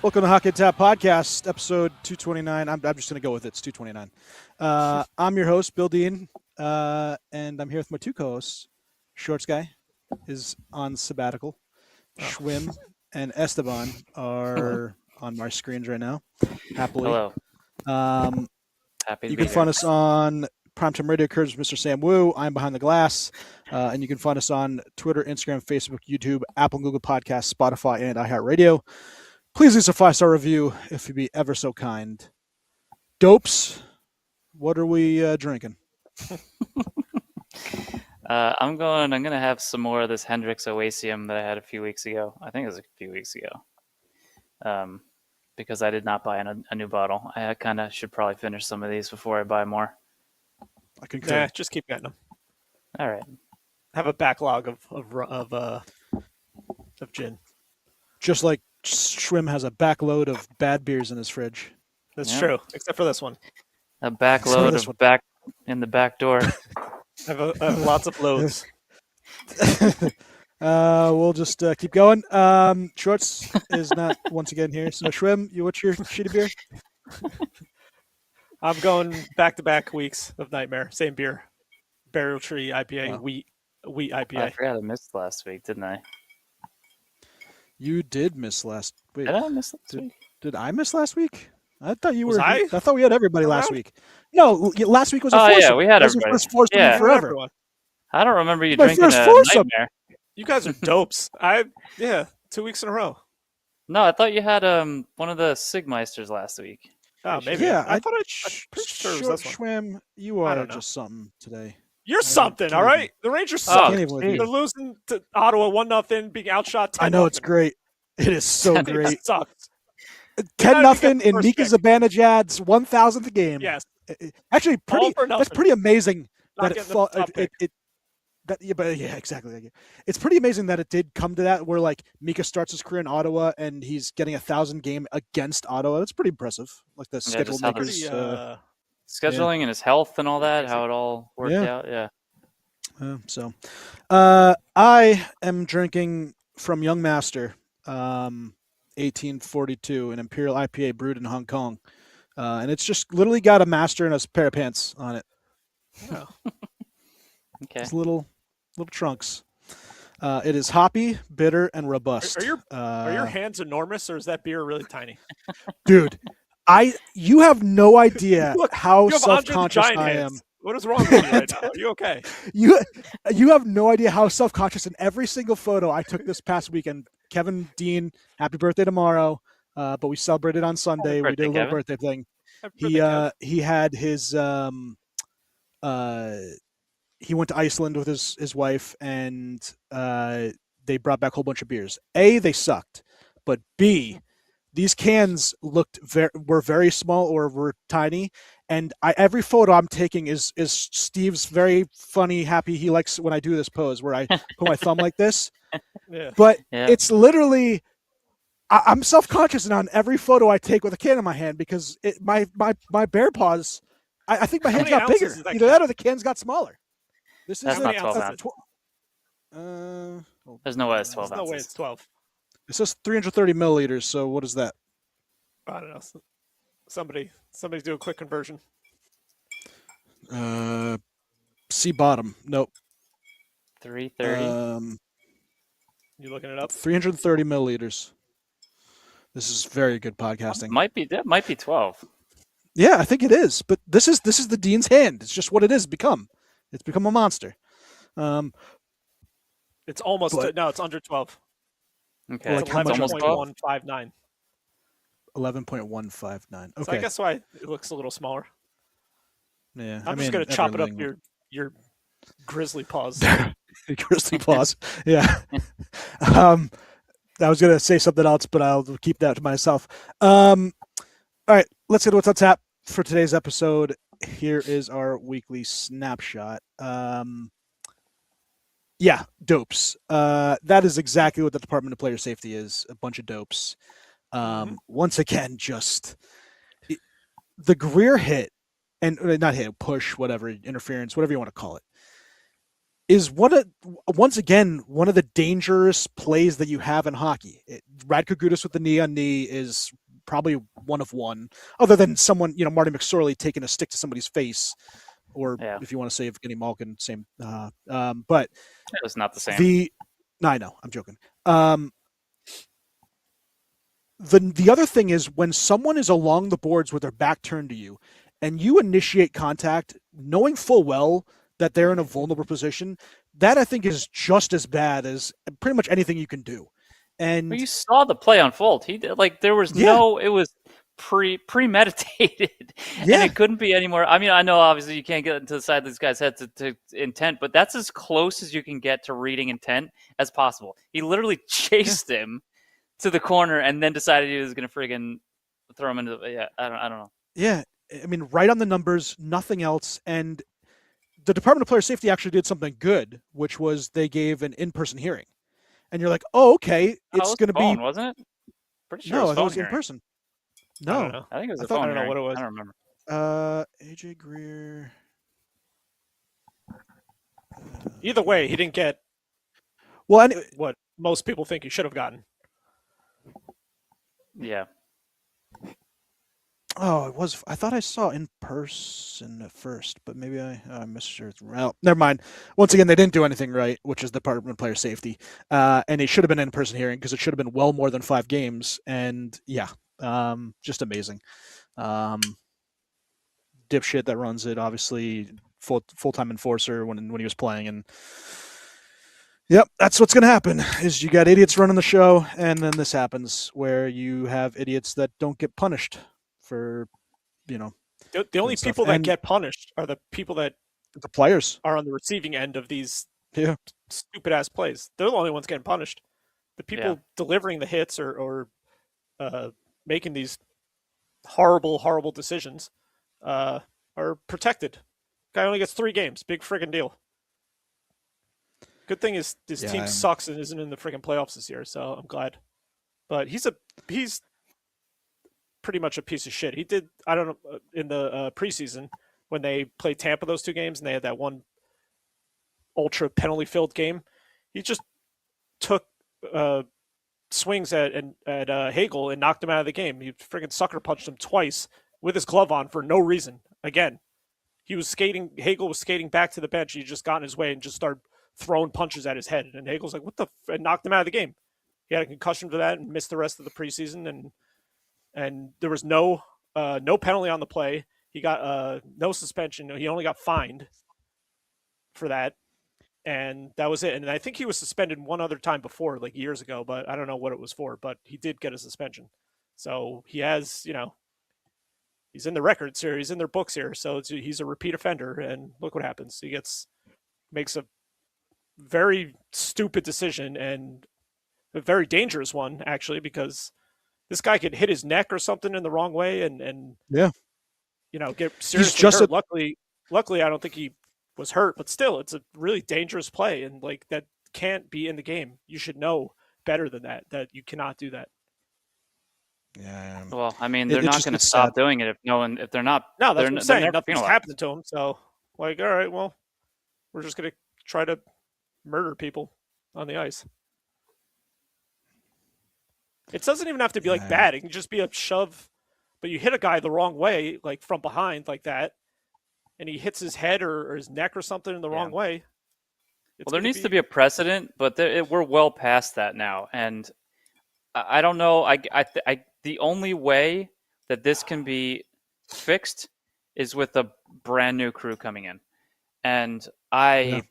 Welcome to Hockey Tap Podcast, episode 229. I'm just going to go with it. It's 229. I'm your host, Bill Dean, and I'm here with my two co-hosts. Shorts Guy is on sabbatical. Schwim and Esteban are on my screens right now, happily. Hello. Happy to You be can find here. us on Primetime Radio Curves, Mr. Sam Wu. I'm Behind the Glass. And you can find us on Twitter, Instagram, Facebook, YouTube, Apple and Google Podcasts, Spotify, and iHeartRadio. Please leave us a 5-star review if you'd be ever so kind. Dopes, what are we drinking? I'm gonna have some more of this Hendrix Oasium that I had a few weeks ago. I think it was a few weeks ago. Because I did not buy a new bottle. I kind of should probably finish some of these before I buy more. I concur. Nah, just keep getting them. All right. Have a backlog of gin. Just like Schwim has a backload of bad beers in his fridge. That's Yeah. true, except for this one. A backload this of one. back in the back door. I have lots of loads. We'll just keep going. Shorts is not once again here. So Schwim, what's your shitty beer? I'm going back-to-back weeks of Nightmare. Same beer. Barrel Tree IPA, Wow. wheat I IPA. forgot I missed last week, didn't I? You did miss last week. Did I miss last week? Did I miss last week? I thought you Was were. I? thought we had everybody last Around? week. No, last week was a Oh, foursome. yeah, we had That was the everybody. first foursome Yeah. in forever. Everyone. I don't remember you My drinking first a foursome. Nightmare. You guys are dopes. 2 weeks in a row. No, I thought you had one of the Sigmeisters last week. Oh, maybe. Yeah, I thought I'm pretty sure it was this one. Schwim, you I are don't know. just something today. You're something, can't all even- right? The Rangers Oh, suck. Can't even with you. They're losing to Ottawa 1-0, being outshot 10-0. I know it's great. It is so It great. It sucks. 10-0 in first Mika pick. Zibanejad's 1,000th game. Yes. Actually, All for that's nothing. pretty amazing Not that getting the top pick. exactly. It's pretty amazing that it did come to that where like Mika starts his career in Ottawa and he's getting 1,000 game against Ottawa. That's pretty impressive. Like the schedule just how the- makers. Scheduling and his health and all that, Crazy. how it all worked Yeah. out. Yeah. I am drinking from Young Master, 1842, an Imperial IPA brewed in Hong Kong, and it's just literally got a master and a pair of pants on it. Yeah. Okay. It's little trunks. It is hoppy, bitter, and robust. Are your hands enormous, or is that beer really tiny? Dude? You have no idea Look, how You have Andre the self-conscious Giant I hands. am. What is wrong with you right now? Are you okay? You have no idea how self-conscious in every single photo I took this past weekend. Kevin Dean, happy birthday tomorrow. But we celebrated on Sunday. We birthday, did a little Kevin. birthday thing. Happy birthday, Kev. He had his he went to Iceland with his wife, and they brought back a whole bunch of beers. A, they sucked, but B, these cans were very small or were tiny, and every photo I'm taking is Steve's very funny, happy. He likes when I do this pose where I put my thumb like this, Yeah. but Yeah. it's literally. I'm self-conscious on every photo I take with a can in my hand because my bear paws. I think my How hands many got bigger. ounces is that Either can? that or the cans got smaller. This That's is not a- 12 that's ounces. Hold There's no way it's 12 There's no way ounces. it's 12. It says 330 milliliters. So what is that? I don't know. Somebody's do a quick conversion. See bottom. Nope. 330. You looking it up? 330 milliliters. This is very good podcasting. That might be 12. Yeah, I think it is. But this is the Dean's hand. It's just what it is become. It's become a monster. It's almost But- no. It's under 12. Okay. Like It's how much- almost 12. 11.159. 11.159. So I Okay. guess why it looks a little smaller. Yeah. I'm just gonna chop it up your grizzly paws. Grizzly paws. Yeah. I was gonna say something else, but I'll keep that to myself. All right, let's get to what's on tap for today's episode. Here is our weekly snapshot. Yeah, dopes. That is exactly what the Department of Player Safety is. A bunch of dopes. Once again, just the Greer hit, and not hit, push, whatever, interference, whatever you want to call it. is once again one of the dangerous plays that you have in hockey. Radko Gudas with the knee on knee is probably one of one, other than someone, Marty McSorley taking a stick to somebody's face, or Yeah, if you want to say Evgeny Malkin, same. But it was not the same. No, I know, I'm joking. The other thing is when someone is along the boards with their back turned to you, and you initiate contact, knowing full well that they're in a vulnerable position, that I think is just as bad as pretty much anything you can do. And Well, you saw the play unfold. He did, there was it was premeditated, and it couldn't be any more. I mean, I know obviously you can't get into the side of this guy's head to intent, but that's as close as you can get to reading intent as possible. He literally chased him to the corner and then decided he was going to friggin' throw him into the. I don't know. Yeah, I mean, right on the numbers, nothing else. And the Department of Player Safety actually did something good, which was they gave an in-person hearing. And you're like, oh, okay, it's going to be, wasn't it? Pretty sure no, it was phone was in hearing. person. I don't No, know. I think it was I a phone don't know hearing. what it was. I don't remember. AJ Greer. Either way, he didn't get Well, what most people think he should have gotten. Yeah. Oh, it was. I thought I saw in person at first, but maybe I misheard. Well, never mind. Once again, they didn't do anything right, which is the Department of Player Safety, and it should have been an in-person hearing because it should have been well more than 5 games. And yeah, just amazing. Dipshit that runs it, obviously full-time enforcer when he was playing, and yep, that's what's going to happen. Is you got idiots running the show, and then this happens where you have idiots that don't get punished for, the only people that get punished are the people that the players are on the receiving end of these stupid ass plays. They're the only ones getting punished. The people delivering the hits or making these horrible decisions are protected. Guy only gets 3 games. Big friggin' deal. Good thing is this team sucks and isn't in the friggin' playoffs this year, so I'm glad. But he's pretty much a piece of shit. He did, I don't know, in the preseason when they played Tampa those 2 games and they had that one ultra penalty filled game. He just took swings at Hagel and knocked him out of the game. He friggin' sucker punched him twice with his glove on for no reason. Again, Hagel was skating back to the bench. He just got in his way and just started throwing punches at his head. And Hagel's like, what the f-? And knocked him out of the game. He had a concussion for that and missed the rest of the preseason. And there was no penalty on the play. He got no suspension. He only got fined for that. And that was it. And I think he was suspended one other time before, like years ago, but I don't know what it was for. But he did get a suspension. So he has, he's in the records here. He's in their books here. So he's a repeat offender. And look what happens. He makes a very stupid decision and a very dangerous one, actually, because this guy could hit his neck or something in the wrong way and get seriously hurt. Luckily, I don't think he was hurt, but still, it's a really dangerous play, and that can't be in the game. You should know better than that you cannot do that. Yeah. Well, I mean, they're not going to stop doing it if they're not. No, that's what I'm saying. Nothing's happening to him, so all right, well, we're just going to try to murder people on the ice. It doesn't even have to be bad. It can just be a shove, but you hit a guy the wrong way, from behind like that, and he hits his head or his neck or something in the wrong way. Well, there needs to be a precedent, but we're well past that now, and I don't know. The only way that this can be fixed is with a brand new crew coming in, and I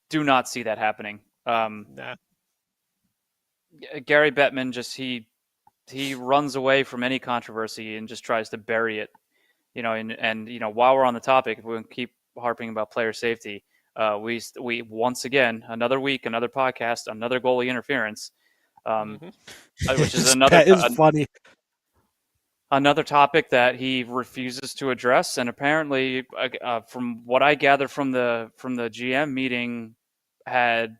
do not see that happening. Nah. Gary Bettman he runs away from any controversy and just tries to bury it, and while we're on the topic, if we keep harping about player safety, we once again, another week, another podcast, another goalie interference, which is funny. Another topic that he refuses to address, and apparently, from what I gather from the GM meeting, had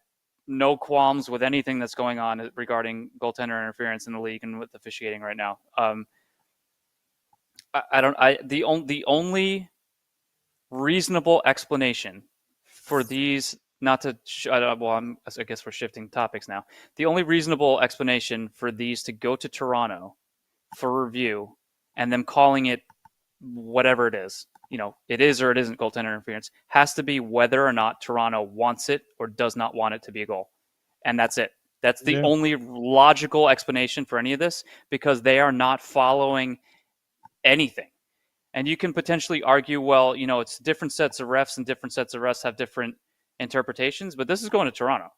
no qualms with anything that's going on regarding goaltender interference in the league and with officiating right now. The only reasonable explanation for these not to. I guess we're shifting topics now. The only reasonable explanation for these to go to Toronto for review and them calling it whatever it is, it is or it isn't goaltender interference, has to be whether or not Toronto wants it or does not want it to be a goal. And that's it. That's the only logical explanation for any of this, because they are not following anything. And you can potentially argue, well, it's different sets of refs and different sets of refs have different interpretations, but this is going to Toronto.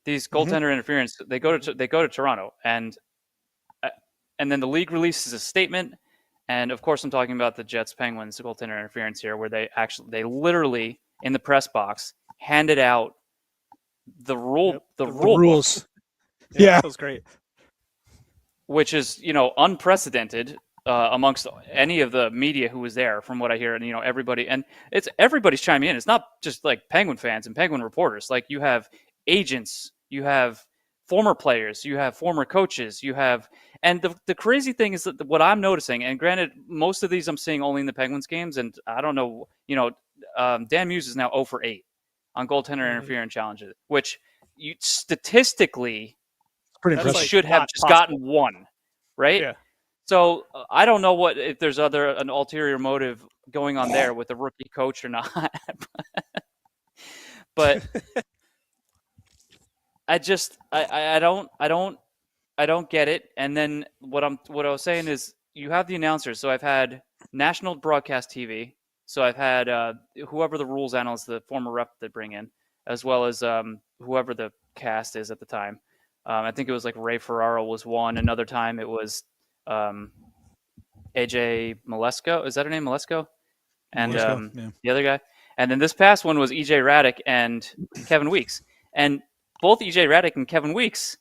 These goaltender interference, they go to Toronto, and then the league releases a statement. And of course, I'm talking about the Jets Penguins goaltender interference here, where they literally in the press box handed out the rules. Yeah, that was great. Which is unprecedented amongst any of the media who was there, from what I hear, and everybody's chiming in. It's not just like Penguin fans and Penguin reporters. Like, you have agents, you have former players, you have former coaches, and the crazy thing is that what I'm noticing, and granted, most of these I'm seeing only in the Penguins games, and I don't know, Dan Muse is now 0 for 8 on goaltender interference challenges, which statistically pretty he impressive. should have just gotten one, right? Yeah. So I don't know if there's an ulterior motive going on there with the rookie coach or not, but I don't get it. And then what I was saying is, you have the announcers. So I've had national broadcast TV. So I've had whoever the rules analyst, the former rep they bring in, as well as whoever the cast is at the time. I think it was like Ray Ferraro was one. Another time it was AJ Malesko. Is that her name, Malesko? And the other guy. And then this past one was EJ Radick and Kevin Weeks. And both EJ Radick and Kevin Weeks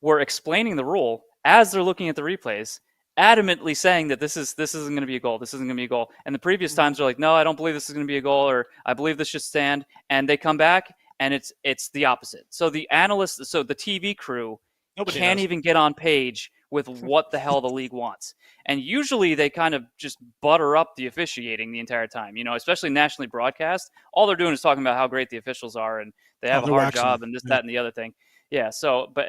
were explaining the rule as they're looking at the replays, adamantly saying that this isn't going to be a goal. This isn't going to be a goal. And the previous times they're like, no, I don't believe this is going to be a goal, or I believe this should stand. And they come back and it's the opposite. So the analysts, so the TV crew can't even get on page with what the hell the league wants. And usually they kind of just butter up the officiating the entire time, especially nationally broadcast. All they're doing is talking about how great the officials are and they have a hard job and this, that, and the other thing. Yeah. So, but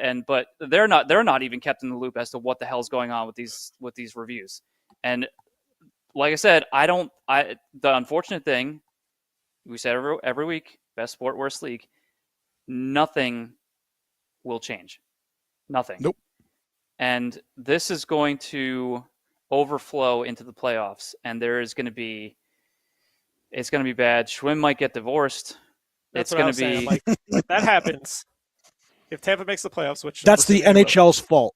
they're not even kept in the loop as to what the hell's going on with these reviews. And like I said, the unfortunate thing, we said every week, best sport, worst league, nothing will change. Nothing. Nope. And this is going to overflow into the playoffs, and it's going to be bad. Schwinn might get divorced. That's what I was saying. Like, that happens if Tampa makes the playoffs, which that's the NHL's fault.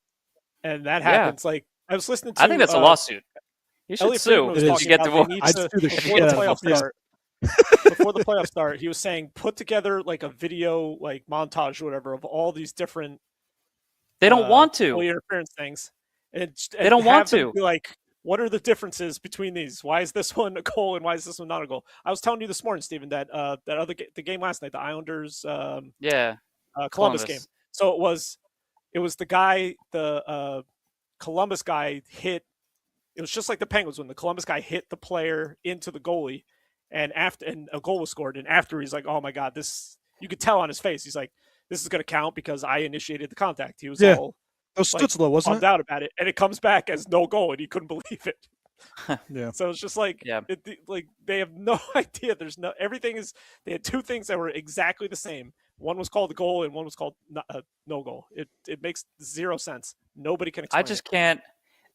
And that happens. Like, I was listening to. I think that's a lawsuit. You should sue if you get divorced. Before the playoffs start, he was saying put together like a video, like montage or whatever, of all these different. They don't want to. Interference things. And they don't want to. Be like, what are the differences between these? Why is this one a goal and why is this one not a goal? I was telling you this morning, Steven, that the game last night, the Islanders, Columbus game. So it was the guy, the Columbus guy hit. It was just like the Penguins when the Columbus guy hit the player into the goalie, and a goal was scored. And after, he's like, "Oh my God, this!" You could tell on his face. He's like, "This is going to count because I initiated the contact." He was all. It was Stutzla, wasn't it? Bummed out about it, and it comes back as no goal, and he couldn't believe it. Yeah. So it's just like, like they have no idea. Everything is. They had two things that were exactly the same. One was called a goal, and one was called no goal. It makes zero sense. Nobody can explain. I just can't.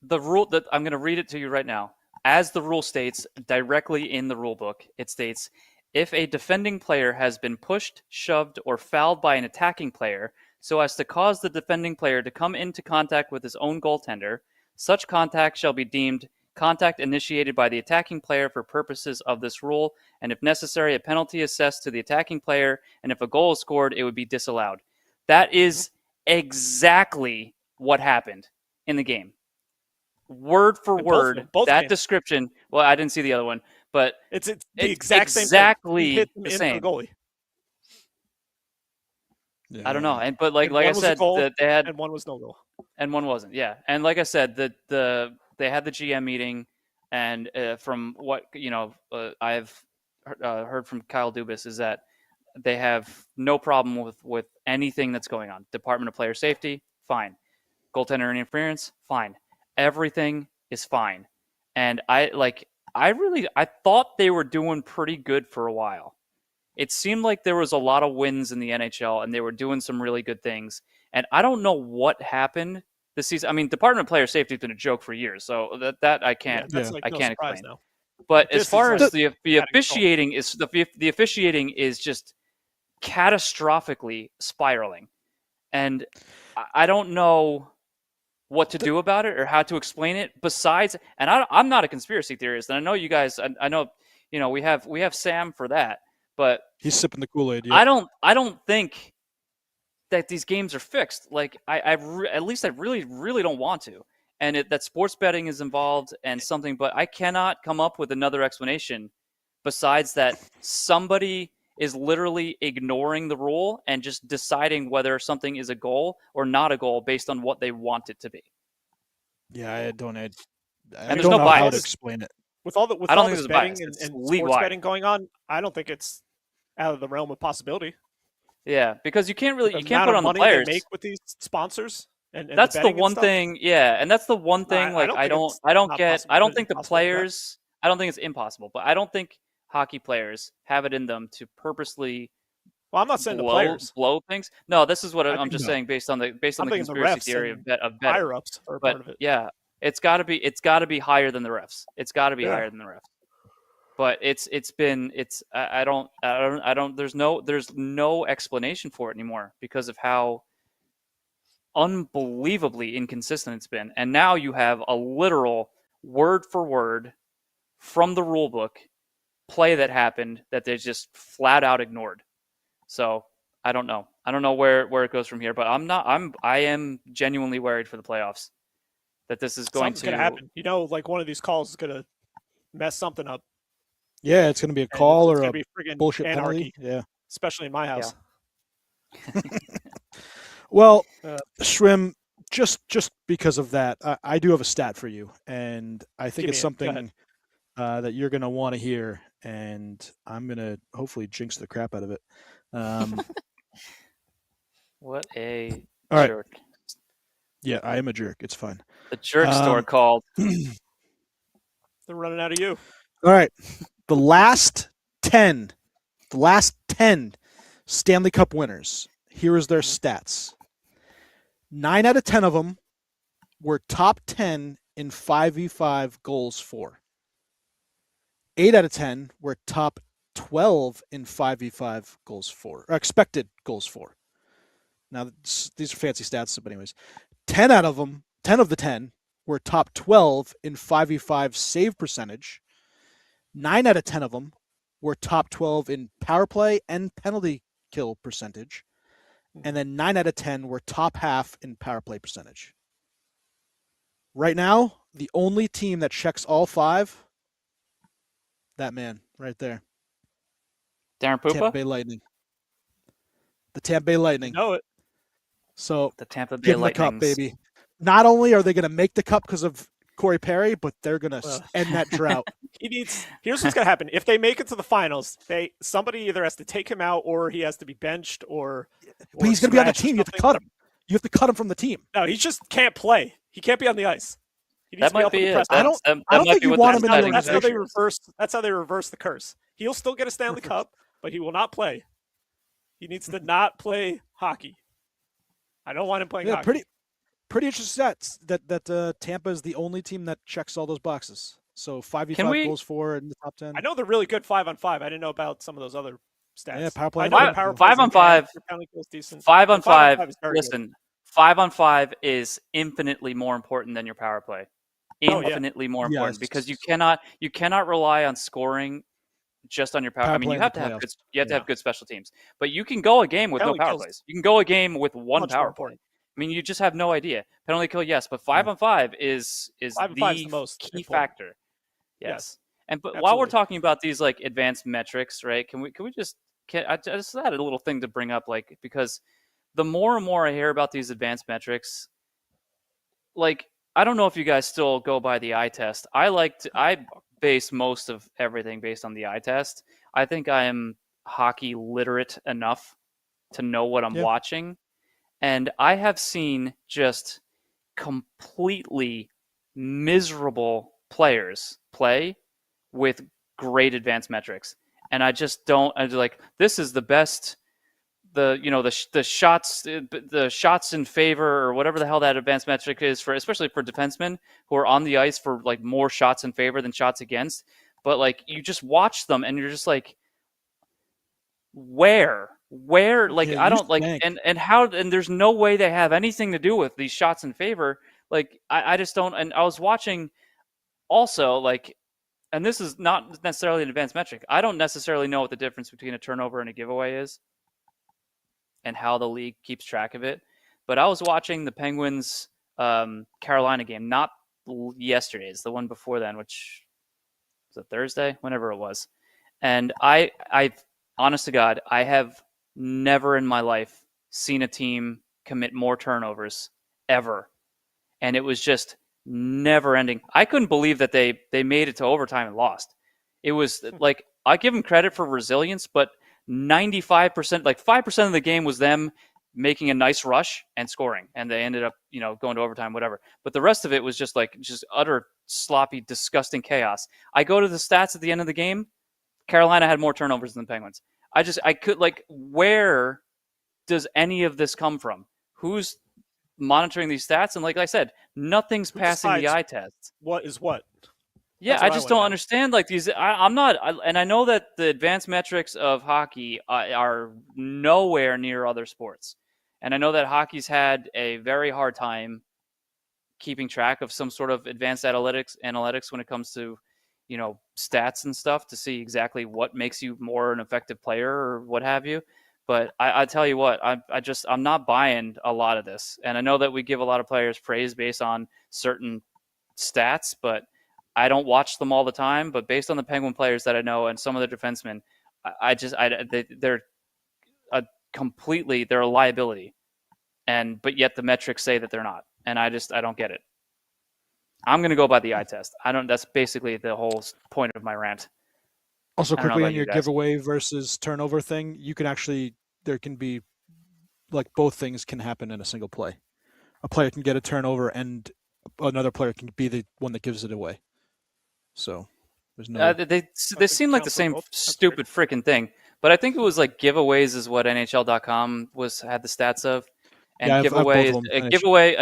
The rule that I'm going to read it to you right now, as the rule states directly in the rule book, it states, if a defending player has been pushed, shoved, or fouled by an attacking player so as to cause the defending player to come into contact with his own goaltender, such contact shall be deemed contact initiated by the attacking player for purposes of this rule, and if necessary, a penalty assessed to the attacking player, and if a goal is scored, it would be disallowed. That is exactly what happened in the game. Word for word, both that games. Description. Well, I didn't see the other one, but it's the exact same. Exactly the same. The goalie. Yeah. I don't know, but like I said, that they had, and one was no goal, and one wasn't. Yeah, and like I said, they had the GM meeting, and from what I've heard from Kyle Dubas is that They have no problem with anything that's going on. Department of Player Safety, fine. Goaltender interference, fine. Everything is fine. And I thought they were doing pretty good for a while. It seemed like there was a lot of wins in the NHL, and they were doing some really good things. And I don't know what happened this season. I mean, Department of Player Safety has been a joke for years, so that I can't that's like I no can't surprise explain. now. But This as far is as like the out of control. officiating is the officiating is just catastrophically spiraling, and I don't know what to do about it or how to explain it. Besides, and I'm not a conspiracy theorist, and I know you guys. I know we have Sam for that, but He's sipping the Kool-Aid. Yep. I don't think that these games are fixed. Like at least I really really don't want to. And that sports betting is involved and something, but I cannot come up with another explanation besides that somebody is literally ignoring the rule and just deciding whether something is a goal or not a goal based on what they want it to be. Yeah, I don't And don't there's no know how to bias. explain it. With all I don't think this there's a betting bias. and It's sports league-wide. betting going on, I don't think it's out of the realm of possibility. Yeah, because you can't The put amount it of on the money players. they make with these sponsors and That's the the betting and one stuff. thing. Yeah, and that's the one thing. I Like don't I think don't it's I don't not get. possible, I don't but think the impossible to bet. players. I don't think it's impossible, but I don't think hockey players have it in them to purposely Well, I'm not saying the players. blow things. No, this is what I I'm think just no. saying based on the I'm thinking the conspiracy refs theory and of betting. higher ups are a But part of it. yeah, it's got to be higher than the refs. It's got to be Yeah. higher than the refs. But I don't there's no explanation for it anymore because of how unbelievably inconsistent it's been. And now you have a literal word for word from the rule book play that happened that they just flat out ignored. So I don't know. I don't know where it goes from here, but I am genuinely worried for the playoffs that this is going Something's to gonna happen. Like one of these calls is gonna mess something up. Yeah, it's going to be a And call it's or gonna a be friggin' bullshit anarchy, penalty. Yeah. especially in my house. Well, Uh, Shrim, just because of that, I do have a stat for you, and I think Give it's me it. Go something that you're going to want to hear, and I'm going to hopefully jinx the crap out of it. what a All right. jerk. Yeah, I am a jerk. It's fine. The jerk store called. They're running out of you. All right. The last 10 Stanley Cup winners. Here is their stats. 9 out of 10 of them were top 10 in 5v5 goals for. 8 out of 10 were top 12 in 5v5 goals for, or expected goals for. Now, these are fancy stats, but anyways. 10 of the 10 were top 12 in 5v5 save percentage. 9 out of 10 of them were top 12 in power play and penalty kill percentage. And then 9 out of 10 were top half in power play percentage. Right now, the only team that checks all 5, that man right there. Darren Tampa Poopa? Bay Lightning. The Tampa Bay Lightning. You know it. So The Tampa Bay give them the cup, Lightnings. baby. Not only are they going to make the cup because of Corey Perry, but they're going to end that drought. Here's what's gonna happen. If they make it to the finals, somebody either has to take him out or he has to be benched or But he's going to be on the scratched or team. You have to something. cut him. You have to cut him from the team. No, he just can't play. He can't be on the ice. He needs That to be might up in be the it. press. I don't That think might be you what want the him in the deciding That's how they factor is. reverse. That's how they reverse the curse. He'll still get a Stanley Cup, but he will not play. He needs to not play hockey. I don't want him playing hockey. Pretty interesting stats that Tampa is the only team that checks all those boxes. So 5v5 Can we- goals for in the top 10. I know they're really good 5-on-5. I didn't know about some of those other stats. Yeah, power play. I know their power play 5-on-5. penalty kill is decent. 5-on-5. 5-on-5 is very good. Listen, 5-on-5 is infinitely more important than your power play. Oh, yeah. Infinitely more important Yes. because you cannot rely on scoring just on your power. I mean, play you in have the to have playoffs. good. Have good special teams, but you can go a game with Penalty no power kills plays. You can go a game with one much more power play. important. I mean, you just have no idea. Penalty kill, yes, but 5-on-5 is 5-on-5 is the most key important. factor. Yes. Yes. And but while we're Absolutely. talking about these like advanced metrics, right? I just had a little thing to bring up, like, because the more and more I hear about these advanced metrics, like, I don't know if you guys still go by the eye test. I base most of everything based on the eye test. I think I hockey literate enough to know what I'm Yeah. watching. And I have seen just completely miserable players play with great advanced metrics. And I just don't. I like this is the best. The shots in favor or whatever the hell that advanced metric is for, especially for defensemen who are on the ice for like more shots in favor than shots against. But like you just watch them and you're just like, where like Yeah, I you don't like think. and how and there's no way they have anything to do with these shots in favor. Like I just don't. And I was watching also like, and this is not necessarily an advanced metric. I don't necessarily know what the difference between a turnover and a giveaway is and how the league keeps track of it. But I was watching the Penguins Carolina game, not yesterday's, the one before then, which was a Thursday, whenever it was. And I honest to God, I have never in my life seen a team commit more turnovers ever. And it was just never ending. I couldn't believe that they made it to overtime and lost. It was like, I give them credit for resilience, but 95%, like 5% of the game was them making a nice rush and scoring. And they ended up, going to overtime, whatever. But the rest of it was just utter sloppy, disgusting chaos. I go to the stats at the end of the game. Carolina had more turnovers than the Penguins. I could where does any of this come from? Who's monitoring these stats? And like I said, nothing's passing the eye test. What is what? Yeah, I just don't understand these. I'm not, and I know that the advanced metrics of hockey are nowhere near other sports, and I know that hockey's had a very hard time keeping track of some sort of advanced analytics when it comes to, stats and stuff to see exactly what makes you more an effective player or what have you. But I tell you what, I'm not buying a lot of this, and I know that we give a lot of players praise based on certain stats, but I don't watch them all the time, but based on the Penguin players that I know and some of the defensemen, they're they're a liability, but yet the metrics say that they're not, and I don't get it. I'm going to go by the eye test. That's basically the whole point of my rant. Also, quickly on your guys. giveaway versus turnover thing, there can be like both things can happen in a single play. A player can get a turnover and another player can be the one that gives it away. So there's no. They seem like the same stupid freaking thing, but I think it was like giveaways is what NHL.com had the stats of, and yeah, a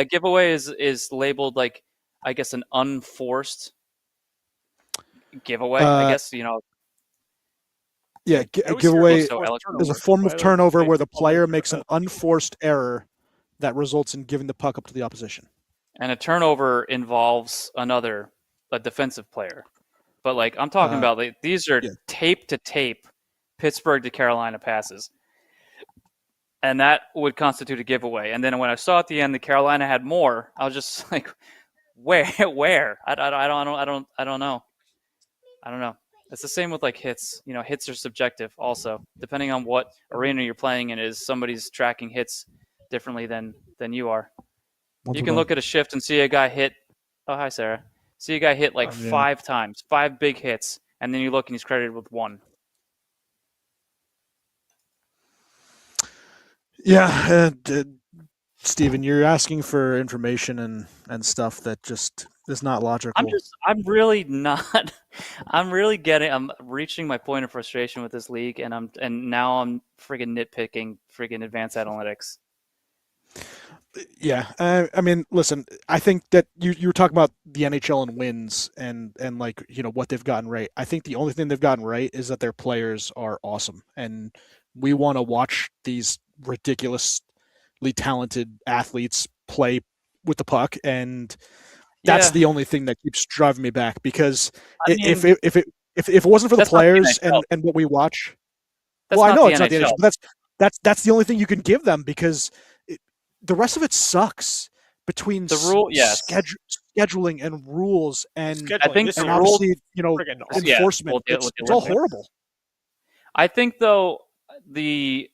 giveaway is labeled like, I guess, an unforced giveaway. I guess Yeah, a giveaway is a form of turnover where the player makes an unforced error that results in giving the puck up to the opposition. And a turnover involves a defensive player. But like I'm talking about, these are tape to tape Pittsburgh to Carolina passes. And that would constitute a giveaway. And then when I saw at the end that Carolina had more, I was just like, where? I don't know. I don't know. It's the same with like hits. Hits are subjective also. Depending on what arena you're playing in, somebody's tracking hits differently than you are. You can look at a shift and see a guy hit. Oh, hi, Sarah. See a guy hit 5 times, 5 big hits, and then you look and he's credited with 1. Yeah, Steven, you're asking for information and stuff that just is not logical. I'm reaching my point of frustration with this league, and now I'm friggin' nitpicking friggin' advanced analytics. Yeah, I mean, listen, I think that you were talking about the NHL and wins and what they've gotten right. I think the only thing they've gotten right is that their players are awesome, and we want to watch these ridiculously talented athletes play with the puck, and that's the only thing that keeps driving me back. Because if it wasn't for the players and what we watch, I know it's not the NHL, but that's the only thing you can give them because. The rest of it sucks between the rule, scheduling and rules, and I think and obviously enforcement. It's all horrible. I think though I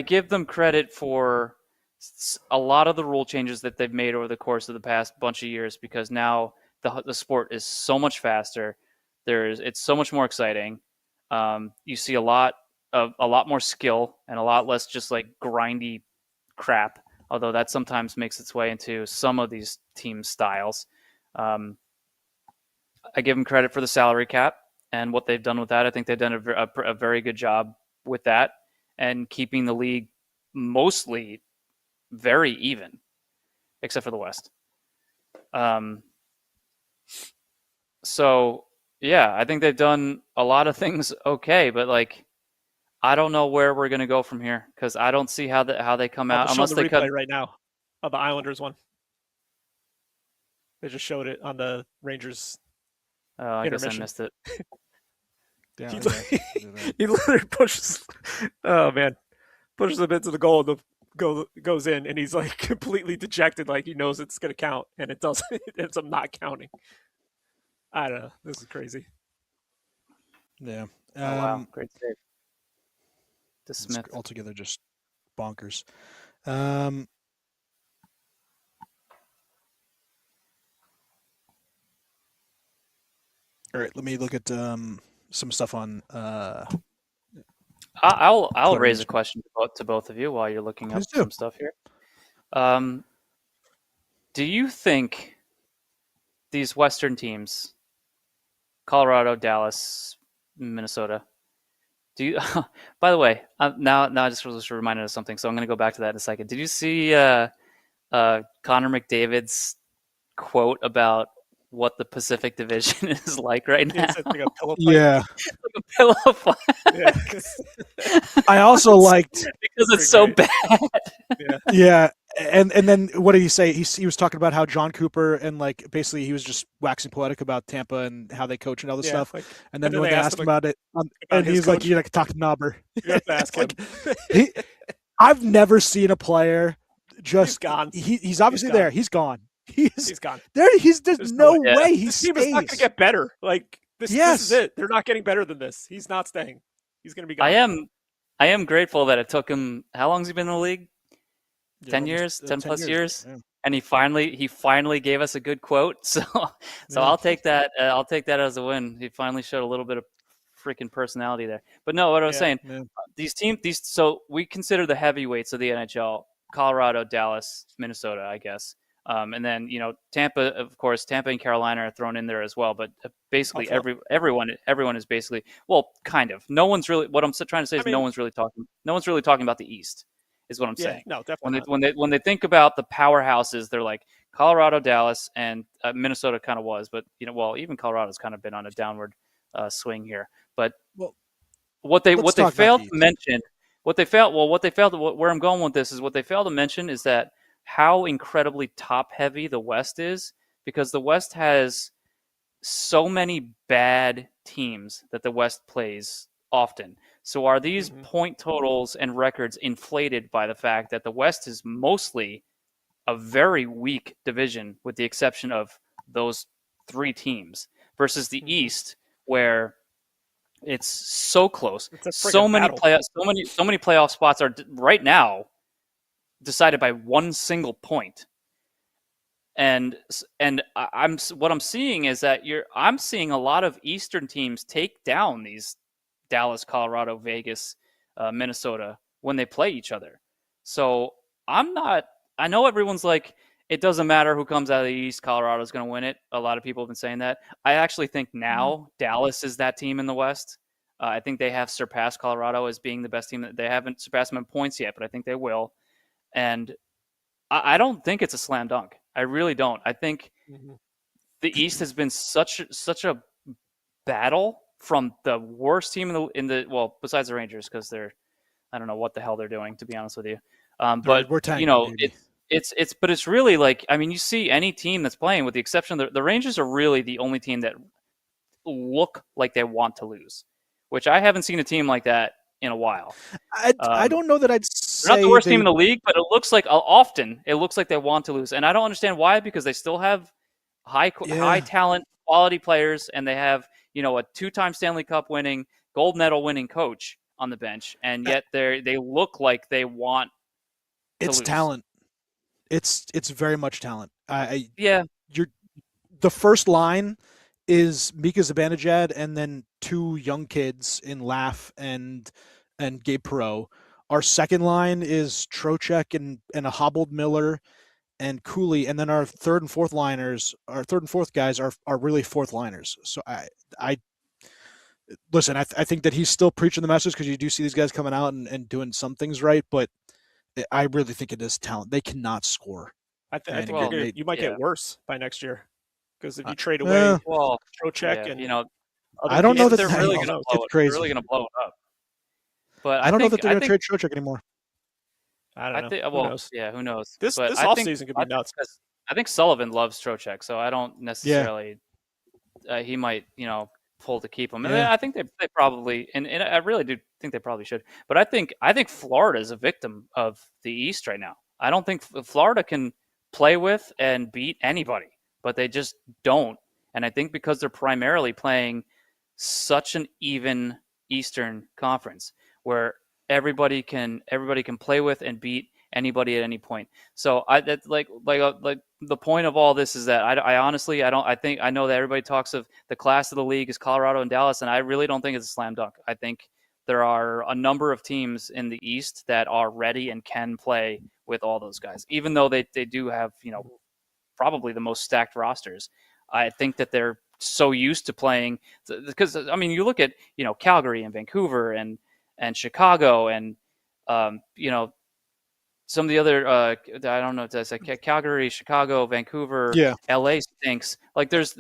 give them credit for a lot of the rule changes that they've made over the course of the past bunch of years because now the sport is so much faster. It's so much more exciting. You see a lot more skill and a lot less just like grindy crap. Although that sometimes makes its way into some of these team styles. Um, I give them credit for the salary cap and what they've done with that. I think they've done a very good job with that and keeping the league mostly very even, except for the West. So yeah, I think they've done a lot of things okay, but like I don't know where we're gonna go from here because I don't see how they come I'll out just show unless the they cut. replay right now of the Islanders one. They just showed it on the Rangers. Oh, I guess I intermission. missed it. Yeah, He, yeah. he literally pushes. Oh man, pushes him into the goal. And the goes in, and he's like completely dejected, like he knows it's gonna count, and it doesn't. It ends up not counting. I don't know. This is crazy. Yeah. Oh wow, great save. To It's Smith. altogether just bonkers. All right, let me look at some stuff on. I'll Twitter raise a Instagram. question to both of you while you're looking up Please do. some stuff here. Do you think these Western teams, Colorado, Dallas, Minnesota, do you? By the way, now I just was reminded of something, so I'm going to go back to that in a second. Did you see Connor McDavid's quote about what the Pacific Division is like right now? It's like a pillow fight. Yeah. Like a pillow fight. Yeah. I also liked because it's so great. bad. Yeah, and then what did he say? He was talking about how John Cooper and like basically he was just waxing poetic about Tampa and how they coach and all this stuff. Like, And then then when they they asked asked him him about it, about and his he's like, coach. "You like talk to Knobber." You have to ask him. I've never seen a player just He's gone. He's obviously there. He's gone. He's gone. There. There's no way. way he This stays. team is not going to get better. Like this is it. They're not getting better than this. He's not staying. He's going to be gone. I am grateful that it took him. How long has he been in the league? 10 years, 10 plus years. Yeah. And he finally gave us a good quote. So I'll take that. I'll take that as a win. He finally showed a little bit of freaking personality there. But no, what I was saying, these teams, so we consider the heavyweights of the NHL: Colorado, Dallas, Minnesota, I guess. And then Tampa, of course, Tampa and Carolina are thrown in there as well. But basically, everyone is basically, well, kind of. No one's really. What I'm trying to say is no one's really talking about the East. Is what I'm saying. No, definitely when they think about the powerhouses, they're like Colorado, Dallas, and Minnesota kind of was, but even Colorado's kind of been on a downward swing here. But what they failed to mention, where I'm going with this is what they failed to mention is that how incredibly top heavy the West is, because the West has so many bad teams that the West plays often. So are these point totals and records inflated by the fact that the West is mostly a very weak division with the exception of those three teams versus the East where it's so close. So many playoff spots are right now decided by one single point. And what I'm seeing is that I'm seeing a lot of Eastern teams take down these Dallas, Colorado, Vegas, Minnesota when they play each other. So I know everyone's like, it doesn't matter who comes out of the East, Colorado's going to win it. A lot of people have been saying that. I actually think now Dallas is that team in the West. I think they have surpassed Colorado as being the best team. They haven't surpassed them in points yet, but I think they will. And I don't think it's a slam dunk. I really don't. I think the East has been such a battle from the worst team in the well, besides the Rangers, because I don't know what the hell they're doing, to be honest with you. But we're tanking, it's really like, I mean, you see any team that's playing, with the exception of the Rangers are really the only team that look like they want to lose, which I haven't seen a team like that in a while. I don't know that I'd say they're not the worst team in the league, but it looks like often it looks like they want to lose, and I don't understand why, because they still have high talent, quality players, and they have a 2-time Stanley Cup winning, gold medal winning coach on the bench, and yet they look like they want to lose. Talent. It's very much talent. You're the first line is Mika Zibanejad and then two young kids in Laugh and Gabe Perreault. Our second line is Trocheck and a hobbled Miller and Cooley, and then our third and fourth guys are really fourth liners. So I listen. I think that he's still preaching the message because you do see these guys coming out and doing some things right, but I really think it is talent. They cannot score. I think Well, you might yeah. get worse by next year because if you trade away Well, Trocheck yeah, and you know, I don't know pieces, that they're you really know, going to it's blow it. crazy. They're really going to blow it up. But I don't know that they're I going to think trade Trocheck anymore. I don't know. who Who knows? Yeah, who knows? This But offseason could be nuts. I think Sullivan loves Trocheck, so I don't necessarily. He might, pull to keep him. And Yeah. I think they probably, and I really do think they probably should. But I think Florida is a victim of the East right now. I don't think Florida can play with and beat anybody, but they just don't. And I think because they're primarily playing such an even Eastern Conference where everybody can play with and beat anybody at any point. So that's like the point of all this is that I honestly I know that everybody talks of the class of the league is Colorado and Dallas, and I really don't think it's a slam dunk. I think there are a number of teams in the East that are ready and can play with all those guys, even though they do have probably the most stacked rosters. I think that they're so used to playing because I mean you look at Calgary and Vancouver and Chicago and some of the other I don't know if that's like Calgary, Chicago, Vancouver, Yeah. LA stinks. Like there's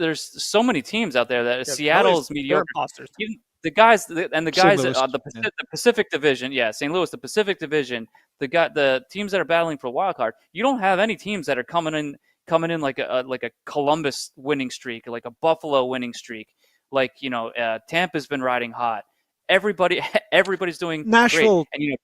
so many teams out there that Yeah, Seattle's they're mediocre. imposters. Even the guys St. Louis, the Pacific Division, St. Louis, the Pacific Division, the teams that are battling for a wild card. You don't have any teams that are coming in like a Columbus winning streak, like a Buffalo winning streak, like Tampa's been riding hot. Everybody's doing Nashville. great, and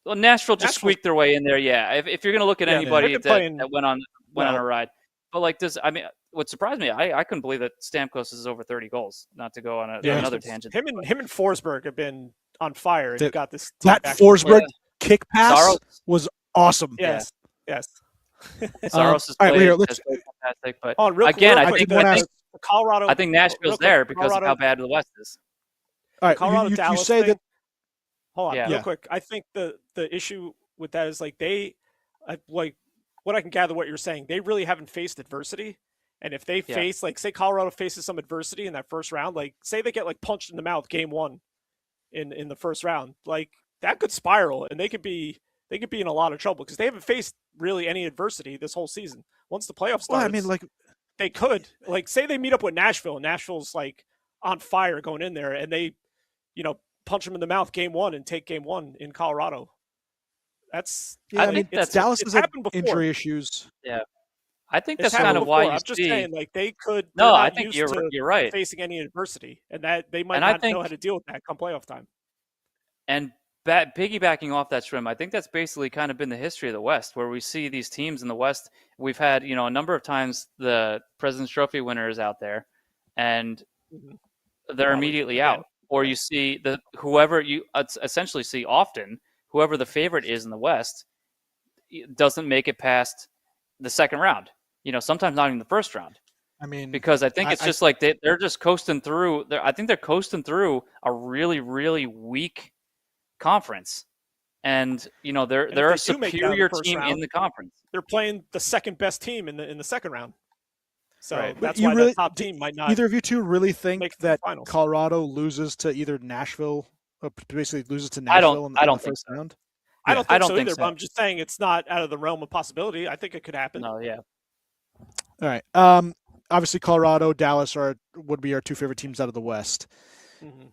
well, Nashville just squeaked their way in there. Yeah, if you're going to look at anybody that went on a ride, but like this, I mean, what surprised me, I couldn't believe that Stamkos is over 30 goals. Not to go on another tangent. Him and Forsberg have been on fire, and you got this. That Forsberg kick pass was awesome. Yes. Saros is fantastic, but again, I think Colorado. I think Nashville's there because of how bad the West is. All right, Colorado, Dallas. You say that. Hold on, real quick. I think the issue with that is like like what I can gather what you're saying. They really haven't faced adversity, and if they face say Colorado faces some adversity in that first round, like say they get like punched in the mouth game one in the first round, like that could spiral, and they could be in a lot of trouble because they haven't faced really any adversity this whole season. Once the playoffs start, I mean, like they could say they meet up with Nashville, and Nashville's like on fire going in there, and they punch them in the mouth game one and take game one in Colorado. That's I mean Dallas has had injury issues. Yeah, I think that's kind of why you I'm just saying like they could. No, I think you're right. Facing any adversity, and that they might not know how to deal with that come playoff time. And piggybacking off that, Shrim, I think that's basically kind of been the history of the West, where we see these teams in the West. We've had a number of times the President's Trophy winners out there, and they're immediately out. Or you see whoever you essentially see often, whoever the favorite is in the West, doesn't make it past the second round. Sometimes not even the first round. I mean, because I think it's just like they're just coasting through. I think they're coasting through a really, really weak conference, and they're a superior team in the conference. They're playing the second best team in the second round. So that's why the top team might not. Either of you two really think that Colorado loses to either Nashville, or basically loses to Nashville in the first round? I don't think so either. But I'm just saying it's not out of the realm of possibility. I think it could happen. No, yeah. All right. Obviously, Colorado, Dallas would be our two favorite teams out of the West. Mm-hmm.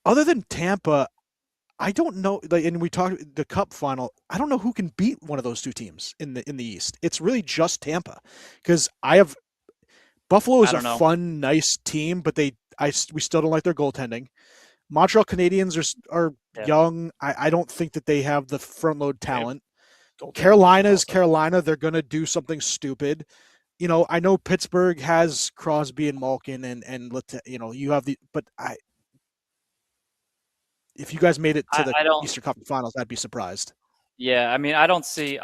Other than Tampa, I don't know. And we talked the Cup final. I don't know who can beat one of those two teams in the East. It's really just Tampa, because Buffalo is a fun, nice team, but we still don't like their goaltending. Montreal Canadiens are young. I don't think that they have the front load talent. Carolina's Carolina. They're going to do something stupid. I know Pittsburgh has Crosby and Malkin and you have but if you guys made it to the Eastern Conference Finals, I'd be surprised. Yeah, I mean, I don't think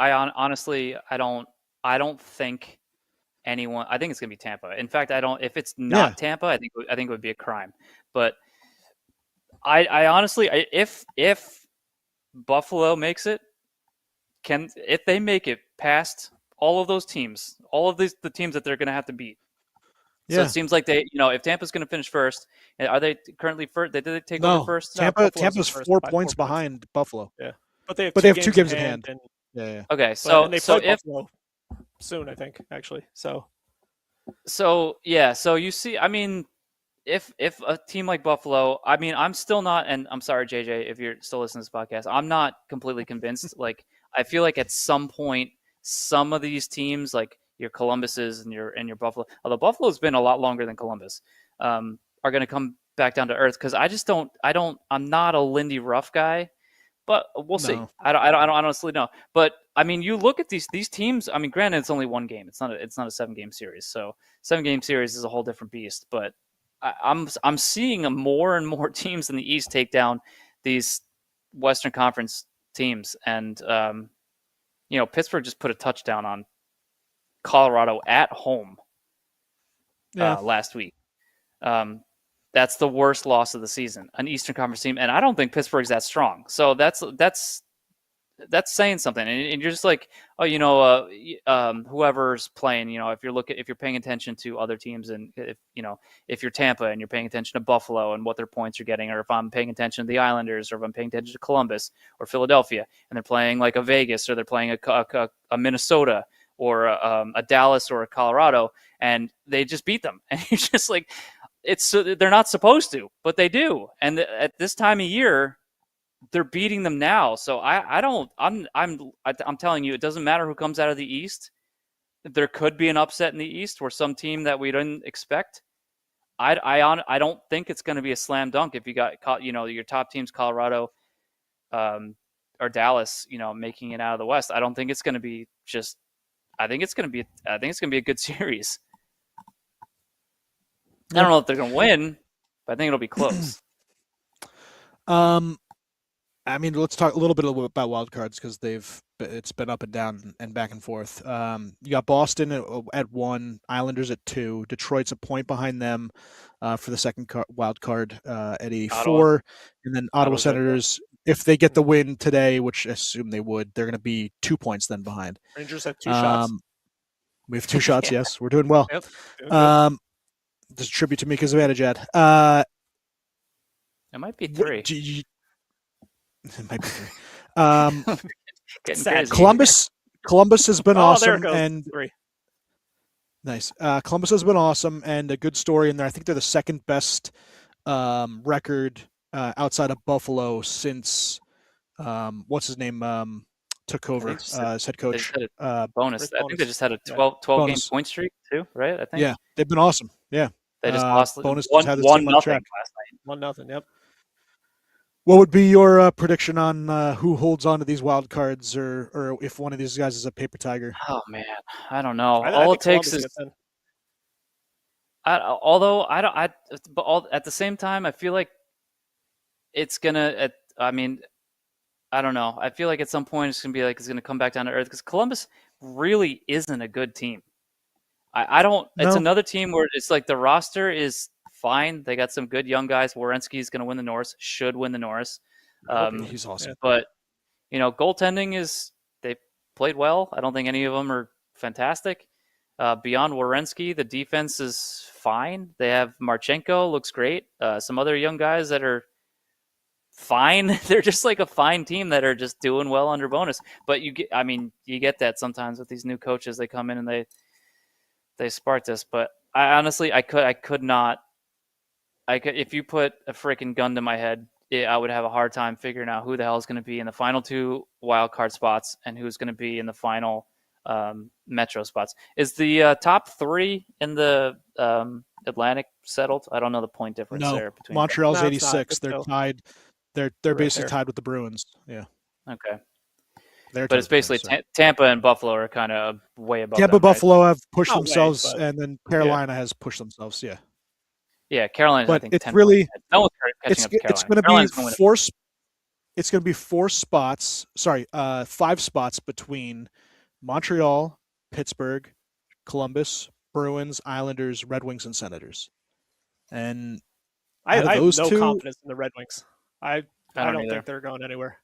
anyone. I think it's going to be Tampa. In fact, I don't. If it's not Tampa, I think it would be a crime. But I honestly, if Buffalo makes it, if they make it past all of those teams, all of the teams that they're going to have to beat. So it seems like if Tampa's going to finish first, are they currently first? Did they take over first? Tampa's 4 points behind Buffalo. Yeah, but they have two games in hand. And, yeah. Okay, and they play Buffalo soon, I think, actually. So you see, I mean, if a team like Buffalo, I mean, I'm still not, and I'm sorry, JJ, if you're still listening to this podcast, I'm not completely convinced. Like, I feel like at some point, some of these teams, like your Columbuses and your Buffalo, although Buffalo's been a lot longer than Columbus, are going to come back down to earth because I'm not a Lindy Ruff guy, but we'll see. I don't honestly know, but I mean, you look at these teams. I mean, granted, it's only one game. It's not a 7-game series, so 7-game series is a whole different beast. But I'm seeing more and more teams in the East take down these Western Conference teams, and Pittsburgh just put a touchdown on Colorado at home last week. That's the worst loss of the season, an Eastern Conference team, and I don't think Pittsburgh's that strong. So that's saying something, and you're just like, whoever's playing, if you're paying attention to other teams, and if you're Tampa and you're paying attention to Buffalo and what their points are getting, or if I'm paying attention to the Islanders, or if I'm paying attention to Columbus or Philadelphia, and they're playing like a Vegas, or they're playing a Minnesota, or a Dallas, or a Colorado, and they just beat them, and you're just like, they're not supposed to, but they do, and at this time of year, they're beating them now. So I'm telling you, it doesn't matter who comes out of the East. There could be an upset in the East where some team that we didn't expect. I don't think it's going to be a slam dunk if you got your top teams, Colorado, or Dallas, making it out of the West. I don't think it's going to be just. I think it's going to be a good series. I don't know if they're going to win, but I think it'll be close. I mean, let's talk a little bit about wild cards because it's been up and down and back and forth. You got Boston at 1, Islanders at 2, Detroit's a point behind them for the second wild card at 84, and then Ottawa Senators, if they get the win today, which I assume they would, they're going to be 2 points then behind. Rangers have 2 shots. We have 2 shots. Yes, we're doing well. Yep. Just a tribute to Mika Zibanejad. It might be 3. It might be 3. Columbus has been awesome. There it goes. And 3. Nice. Columbus has been awesome and a good story in there. I think they're the second best record outside of Buffalo since what's his name took over as head coach. Bonus. I think they just had a 12 game point streak too, right? I think. Yeah, they've been awesome. Yeah, they just lost. Bonus one had this nothing team on last track. night. 1-0. Yep. What would be your prediction on who holds on to these wild cards, or if one of these guys is a paper tiger? Oh man, I don't know. I all think it takes Columbus is. But at the same time, I feel like it's gonna. I mean, I don't know. I feel like at some point it's gonna come back down to earth because Columbus really isn't a good team. I don't. No. It's another team where it's like the roster is fine. They got some good young guys. Werenski's going to win the Norris. Should win the Norris. He's awesome. But goaltending is they played well. I don't think any of them are fantastic. Beyond Werenski, the defense is fine. They have Marchenko, looks great. Some other young guys that are fine. They're just like a fine team that are just doing well under bonus. But you get that sometimes with these new coaches. They come in and they spark this. But I honestly, I could not. If you put a freaking gun to my head, I would have a hard time figuring out who the hell is going to be in the final 2 wild card spots and who's going to be in the final Metro spots. Is the top 3 in the Atlantic settled? I don't know the point difference there between Montreal's 86. They're tied. They're basically there. tied with the Bruins. Yeah. Okay. But it's basically Tampa and Buffalo are kind of way above. Tampa, them, Buffalo right? have pushed themselves, and then Carolina has pushed themselves. Yeah. Yeah, Carolina. But I think it's 10 really no one's catching up to Carolina. It's going to be 4. It's going to be 4 spots. Sorry, 5 spots between Montreal, Pittsburgh, Columbus, Bruins, Islanders, Red Wings, and Senators. And I out of have those no two- confidence in the Red Wings. I don't either. think they're going anywhere.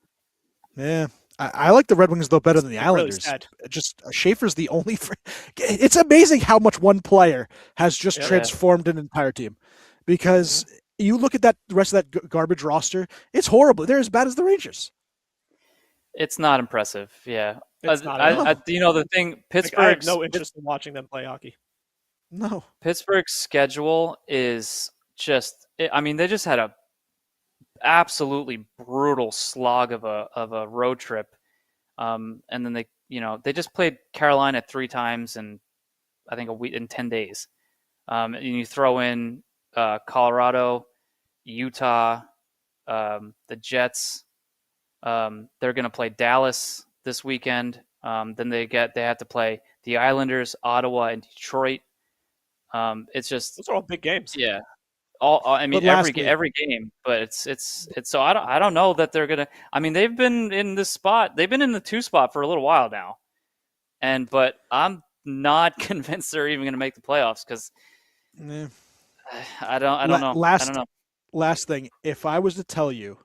yeah, I like the Red Wings though better than the It's really Islanders. sad. Just Schaefer's the only. It's amazing how much one player has just Yeah. transformed an entire team. Because you look at the rest of that garbage roster, it's horrible. They're as bad as the Rangers. It's not impressive. Yeah. It's not at all. The thing, Like, I have Pittsburgh's no interest in watching them play hockey. No. Pittsburgh's schedule is just. I mean, they just had a absolutely brutal slog of a road trip, and then they just played Carolina 3 times in I think a week in 10 days, and you throw in Colorado, Utah, the Jets. They're going to play Dallas this weekend. Then they have to play the Islanders, Ottawa, and Detroit. It's just Those are all big games. yeah. I mean, But every game, but it's so I don't know that they're gonna. I mean, they've been in this spot. They've been in the 2 spot for a little while now, but I'm not convinced they're even gonna make the playoffs because Yeah. I don't know. I don't know. Last thing, if I was to tell you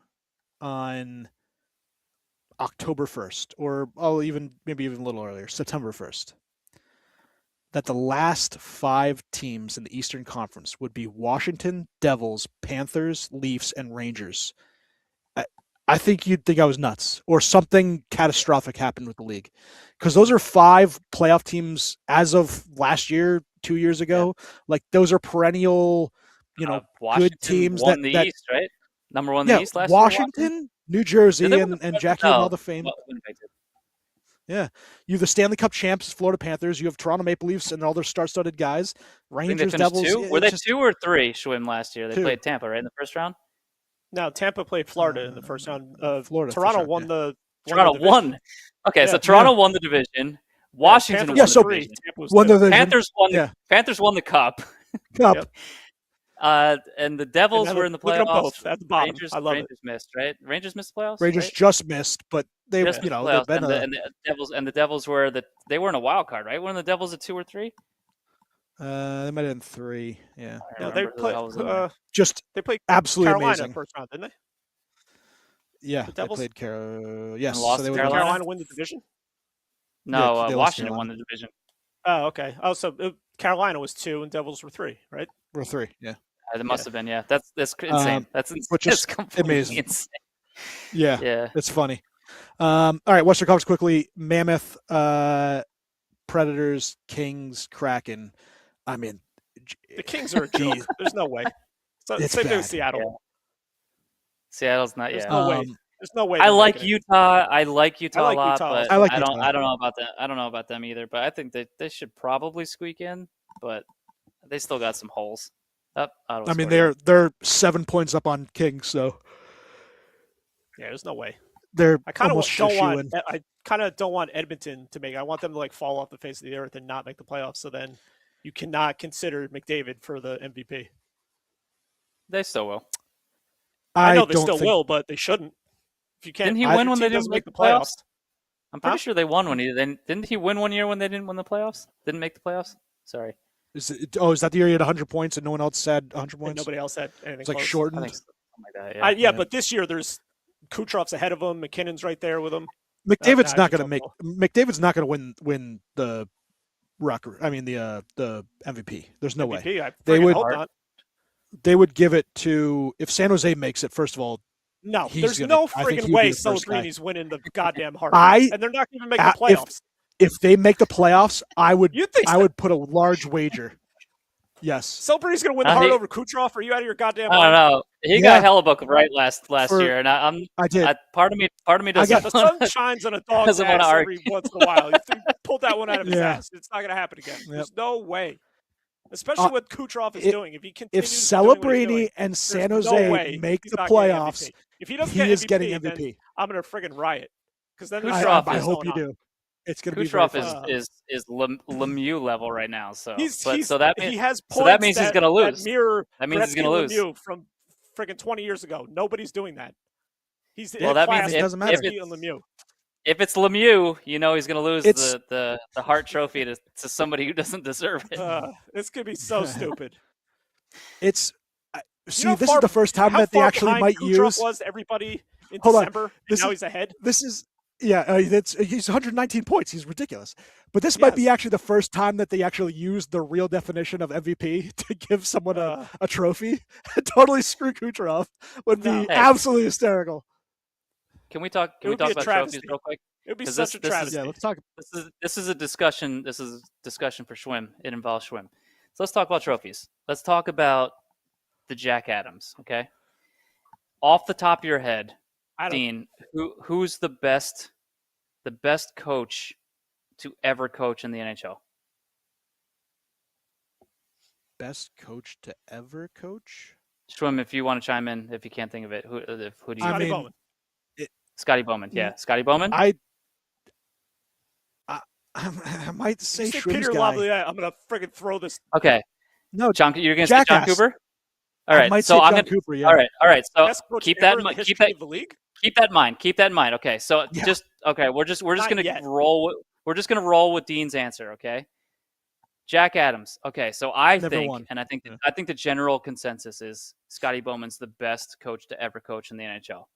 on October 1st, or maybe even a little earlier, September 1st, that the last 5 teams in the Eastern Conference would be Washington, Devils, Panthers, Leafs, and Rangers, I think you'd think I was nuts, or something catastrophic happened with the league. Because those are 5 playoff teams as of last year, 2 years ago. Like, those are perennial, Washington good teams won that the East, right? Number 1 in the East last year. Washington, New Jersey, Did they win and the- Jackie no, and Hall of Fame. well, Winnipeg did. Yeah. You have the Stanley Cup champs, Florida Panthers. You have Toronto Maple Leafs and all their star-studded guys. I think they Rangers, finished Devils. 2? Were it's they just- 2 or 3 Schwinn last year? They 2. played Tampa, right, in the first round? No, Tampa played Florida in the first round. Florida, Toronto for sure, won yeah. the Toronto division. won. Okay, so Yeah. Toronto won the division. Washington Panthers won Yeah, the so- division. Tampa was Won two. the division. Panthers won the cup. Cup. Yep. And the Devils And were in the look at them playoffs. both at the bottom. Rangers, I love it. Rangers missed, right? Rangers missed the playoffs. Rangers right? just missed, but they, Just missed the they've playoffs. been And the Devils were they weren't a wild card, right? Weren't the Devils at 2 or 3? they might have been 3. Yeah. I No, don't they remember who the hell was in there. played. Just They played absolutely Carolina amazing. first round, didn't they? Yeah, the they Devils? played Carolina. Yes, And lost so to they Did would've- Carolina? Carolina win the division? No, they lost to Washington Carolina. won the division. Oh, okay. Oh, so Carolina was 2 and Devils were 3, right? We're 3. Yeah. It must have been, yeah. That's insane. That's which that's is completely amazing. insane. Yeah. Yeah. It's funny. All right, Western Conference quickly. Mammoth, Predators, Kings, Kraken. I mean, The Kings are a joke. There's no way. So, It's same thing with bad. Seattle. Yeah. Seattle's not. There's Yeah. no way. Um, There's no way. I they're like making it. Utah. I like Utah like a lot, Utah. but I like I don't. Utah. I don't know about that. I don't know about them either. But I think that they should probably squeak in. But they still got some holes. I mean, they're 7 points up on Kings, so Yeah, there's no way. they're I kind of almost don't shoe-in. want. I kind of don't want Edmonton to make. I want them to fall off the face of the earth and not make the playoffs. So then you cannot consider McDavid for the MVP. They still will. I know they don't still think- will, but they shouldn't. If you can't, Didn't he if win your when team they didn't doesn't make the playoffs? I'm pretty Huh? sure they won when he didn't he win one year when they didn't win the playoffs? Didn't make the playoffs? Sorry. Is that the year he had 100 points and no one else had 100 And points? nobody else had anything. It's like close. I shortened. think something like that. Yeah, but this year there's Kucherov's ahead of him. McKinnon's right there with him. McDavid's Nah, not going to I make. think McDavid's not going to win the record. I mean the MVP. There's no way. MVP, I They friggin' would- hope not. They would give it to if San Jose makes it. First of all, No, he's there's gonna- no I think friggin' he'd way be the first guy. Celebrini's winning the goddamn heart. I- and they're not even making Uh, the playoffs. if they make the playoffs, I would You think I would put a large wager. Yes. Celebrini's going to win the Uh, heart he- over Kucherov? Are you out of your goddamn I mind? don't know. He Yeah. got Hellebuck right last For- year, and I did. part of me I doesn't. The sun shines on a dog's Doesn't wanna ass argue. every once in a while. If he pulled that one out of his Yeah. ass, it's not going to happen again. Yep. There's no way. Especially what Kucherov is if- doing. If he If continues doing what he's Celebrini doing, and there's San no Jose way make he's the not getting playoffs, MVP. If he doesn't he get is MVP, getting then MVP. I'm going to friggin' riot. Because then there's Kucherov something I is hope you going on. do. It's going to be very Kucherov fun. is Lemieux level right now. So, He that has points so that means he's that- gonna lose. That mirror That means he's gonna Gretzky lose. Lemieux from friggin' 20 years ago. Nobody's doing that. He's Well, that means class it doesn't matter. Gretzky and Lemieux. if it's Lemieux, you know he's going to lose It's the Hart Trophy to somebody who doesn't deserve it. This could be so stupid. it's You know see, this is the first time how that they far actually behind might Kucherov use. was to everybody in Hold on. December, This and now is he's ahead. this is he's 119 points. He's ridiculous. But this might be Yes. actually the first time that they actually used the real definition of MVP to give someone a trophy. Totally screw Kucherov would be No. absolutely hysterical. Can we talk? It Can we would be talk a about travesty. trophies real quick? It would be 'Cause such a travesty. Yeah, let's talk. This is a discussion. This is discussion for Schwim. It involves Schwim. So let's talk about trophies. Let's talk about the Jack Adams. Okay. Off the top of your head, Dean, who's the best coach to ever coach in the NHL? Best coach to ever coach? Schwim, if you want to chime in, if you can't think of it, who do you? Scotty Bowman. Scotty Bowman. Yeah, Scotty Bowman. I might say You say Schwimm's Peter guy. Laviolette, I'm gonna friggin' throw this. Okay, No, John, you're gonna say John Jackass. Cooper. All I right, might so say I'm John gonna. Cooper. Yeah. All right. So Best coach keep that ever in in the mind. history of the league. Keep that in mind. Keep that in mind. Okay, so Yeah. just okay. We're just Not gonna yet. roll. We're just gonna roll with Dean's answer. Okay. Jack Adams. Okay, so I Never think, won. and I think, Yeah. I think the general consensus is Scotty Bowman's the best coach to ever coach in the NHL.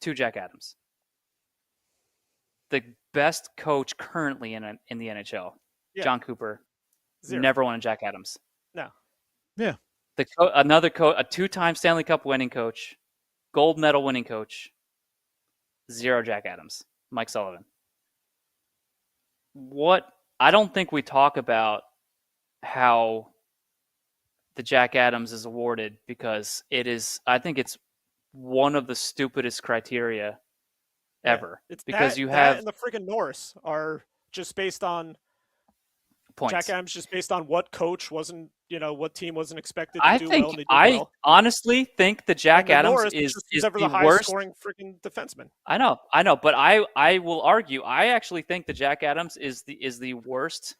To Jack Adams, the best coach currently in the NHL, Yeah. John Cooper, Zero. never won a Jack Adams. No. Yeah. Another coach, a two-time Stanley Cup winning coach, gold medal winning coach, zero Jack Adams. Mike Sullivan. What? I don't think we talk about how the Jack Adams is awarded because it is. I think it's one of the stupidest criteria ever. It's because that, you that have and the friggin' Norris are just based on points. Jack Adams, just based on what coach wasn't, what team wasn't expected to I do think well, and they did I well. honestly think the Jack And the Adams Norris is just ever the the highest worst scoring freaking defenseman. I know, but I will argue. I actually think the Jack Adams is the worst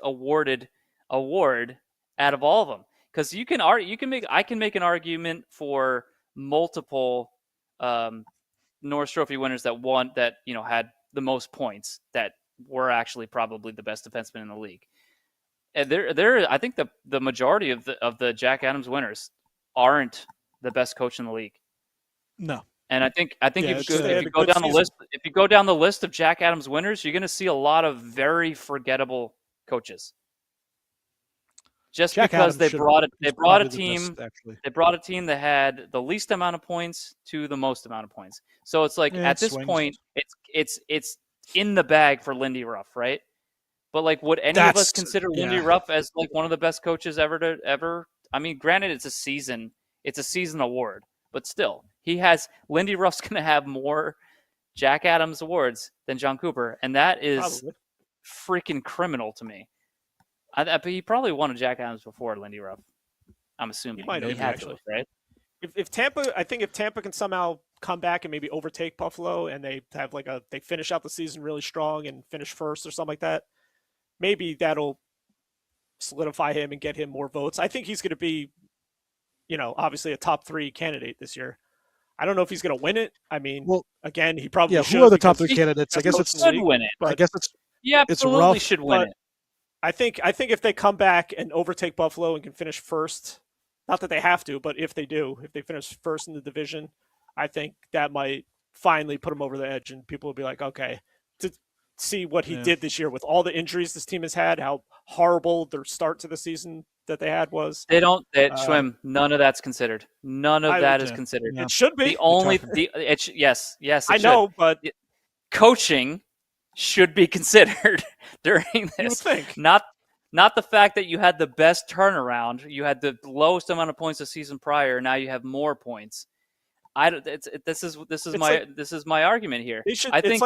awarded award out of all of them because I can make an argument for multiple Norris Trophy winners that had the most points that were actually probably the best defenseman in the league. And I think the majority of the Jack Adams winners aren't the best coach in the league. No. And I think Yeah, if you go down the list, if you go down the list of Jack Adams winners, you're going to see a lot of very forgettable coaches. Just Jack because Adams they should- brought he's a probably the team, best, actually. they brought a team that had the least amount of points to the most amount of points. So it's like Yeah, at it this swings. point, it's in the bag for Lindy Ruff, right? But like, would any of us That's- consider Lindy yeah. Ruff as like one of the best coaches ever? I mean, granted, it's a season award, but still, Lindy Ruff's going to have more Jack Adams awards than John Cooper, and that is Probably. freaking criminal to me. But he probably won a Jack Adams before Lindy Ruff. I'm assuming He might have, had actually. to, right? If Tampa, I think if Tampa can somehow come back and maybe overtake Buffalo, and they have they finish out the season really strong and finish first or something like that, maybe that'll solidify him and get him more votes. I think he's going to be, obviously a top 3 candidate this year. I don't know if he's going to win it. I mean, Well, again, he probably should. who are the top because 3 candidates? I best guess coach it's in the Should league, win it. I but guess it's Yeah, it's absolutely rough, should win but- it. I think if they come back and overtake Buffalo and can finish first, not that they have to, but if they finish first in the division, I think that might finally put them over the edge, and people will be like, okay, to see what he Yeah. did this year with all the injuries this team has had, how horrible their start to the season that they had was. They don't Schwim. None of that's considered. None of that is yeah. considered. Yeah. It should be. The only tougher. yes, it I should. know, but Coaching should be considered during you would this. think. Not the fact that you had the best turnaround. You had the lowest amount of points the season prior. Now you have more points. This is my argument here. They should. I think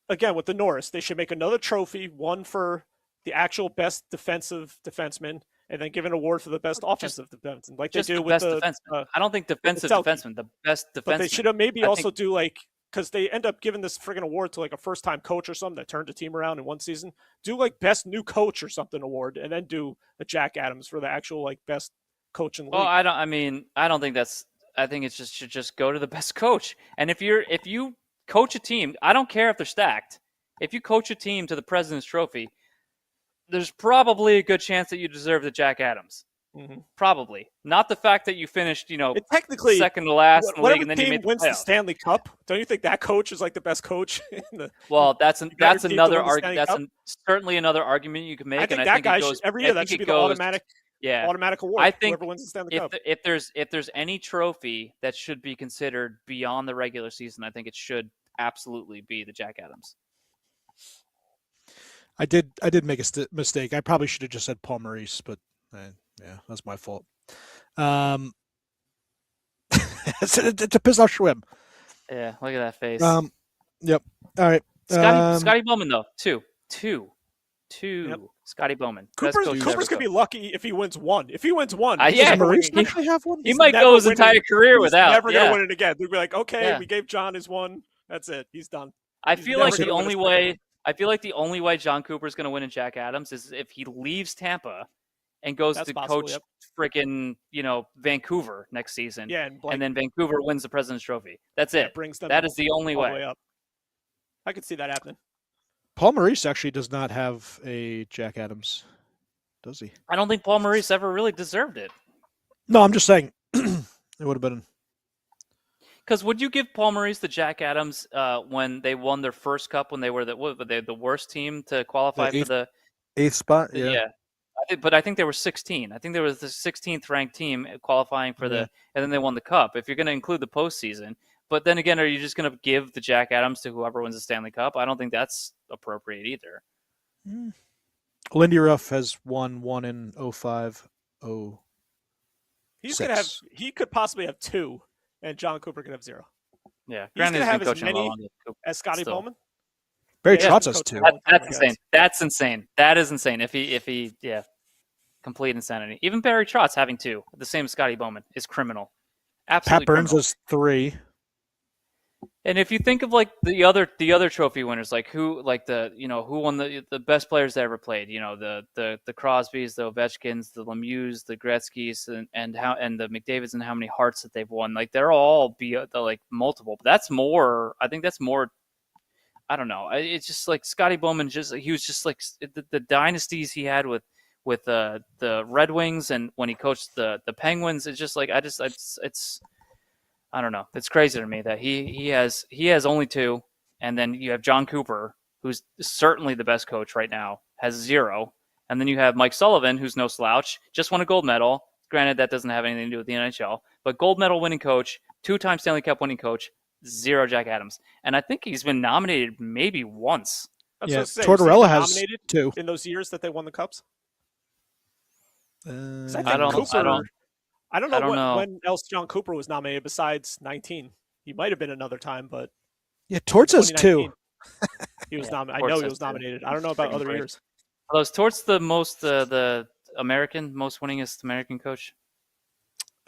Again with the Norris, they should make another trophy, one for the actual best defenseman, and then give an award for the best offensive defenseman, like they just do the with best the. defenseman. I don't think defensive Selke. defenseman. The best defenseman. But they should have maybe I also think- do because they end up giving this friggin' award to like a first-time coach or something that turned a team around in one season. Do like best new coach or something award, and then do a Jack Adams for the actual best coach in the Well, league. I don't think that's. I think it should just go to the best coach. And if you coach a team, I don't care if they're stacked. If you coach a team to the President's Trophy, there's probably a good chance that you deserve the Jack Adams. Mm-hmm. Probably. Not the fact that you finished, technically second to last in the league and then you team made the wins the playoffs. Stanley Cup. Don't you think that coach is like the best coach in the? Well, that's another argument. That's certainly another argument you can make. I think and that I think guy it goes every year. That should be the automatic award. I think whoever wins the Stanley Cup. if there's any trophy that should be considered beyond the regular season, I think it should absolutely be the Jack Adams. I did make a mistake. I probably should have just said Paul Maurice, but yeah, that's my fault. To piss off Schwim. Yeah, look at that face. Yep. All right. Scotty Bowman though, two. Yep. Scotty Bowman. Cooper's gonna be lucky if he wins one. If he wins one, yeah, Maurice actually have one. He might go his entire career without. He's never gonna win it again. They'll be like, okay, we gave John his one. That's it. He's done. I feel like the only way John Cooper's going to win in Jack Adams is if he leaves Tampa and goes to coach freaking Vancouver next season. Yeah, and then Vancouver wins the President's Trophy. That's it. That is the only way. Up. I could see that happening. Paul Maurice actually does not have a Jack Adams, does he? I don't think Paul Maurice ever really deserved it. No, I'm just saying it would have been. Because would you give Paul Maurice the Jack Adams when they won their first cup, when they were the worst team to qualify for the 8th spot? Yeah. But I think they were 16. I think there was the 16th ranked team qualifying for and then they won the cup. If you're going to include the postseason, but then again, are you just going to give the Jack Adams to whoever wins the Stanley Cup? I don't think that's appropriate either. Lindy Ruff has won one in 05, 06. He could possibly have two. And John Cooper could have 0. Yeah, he's going to have as many as Scotty Bowman. Barry Trotz has 2. That's insane. That's insane. That is insane. If he, complete insanity. Even Barry Trotz having 2, the same as Scotty Bowman, is criminal. Absolutely. Pat Burns criminal. has 3. And if you think of like the other trophy winners, like who won the best players that ever played, the Crosbys, the Ovechkins, the Lemieux, the Gretzkys, and the McDavids, and how many hearts that they've won, like they're all multiple. But that's more. I think that's more. I don't know. It's just like Scotty Bowman. He was just like the dynasties he had with the Red Wings and when he coached the Penguins. It's just like it's. I don't know. It's crazy to me that he has only 2, and then you have John Cooper, who's certainly the best coach right now, has 0, and then you have Mike Sullivan, who's no slouch, just won a gold medal. Granted, that doesn't have anything to do with the NHL, but gold medal winning coach, 2-time Stanley Cup winning coach, 0 Jack Adams, and I think he's been nominated maybe once. Tortorella has nominated 2 in those years that they won the cups. I don't know when else John Cooper was nominated besides 19. He might have been another time, but Torts has 2. He was nominated. I know he was nominated. I don't know about other years. Are those Torts the most the most winningest American coach?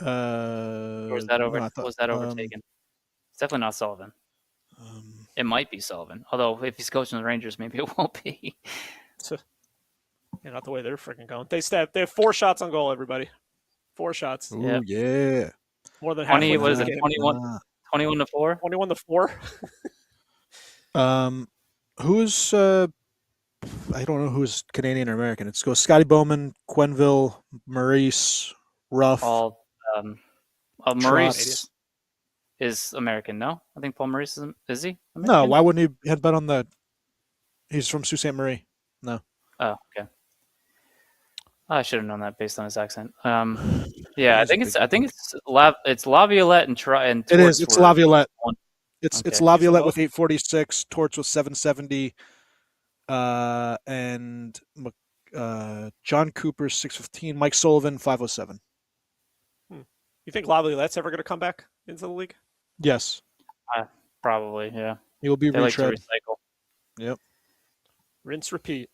Or was that overtaken? It's definitely not Sullivan. It might be Sullivan. Although if he's coaching the Rangers, maybe it won't be. Not the way they're freaking going. They have 4 shots on goal. Everybody. 4 shots. Ooh, yeah. More than half. 21 to 4? 21 to 4. Who's I don't know who's Canadian or American. It's go Scotty Bowman, Quenneville, Maurice, Ruff. Maurice is American, no? I think Paul Maurice is he American? No, why wouldn't he headbutt on the he's from Sault Ste. Marie. No. Oh, okay. I should have known that based on his accent. Yeah, I think it's Laviolette and Torts. It is. It's Laviolette. It's Laviolette with 846, Torts with 770, and John Cooper's 615, Mike Sullivan 507. You think Laviolette's ever going to come back into the league? Yes. Probably, yeah. He will be retread. Like to recycle. Yep. Rinse, repeat.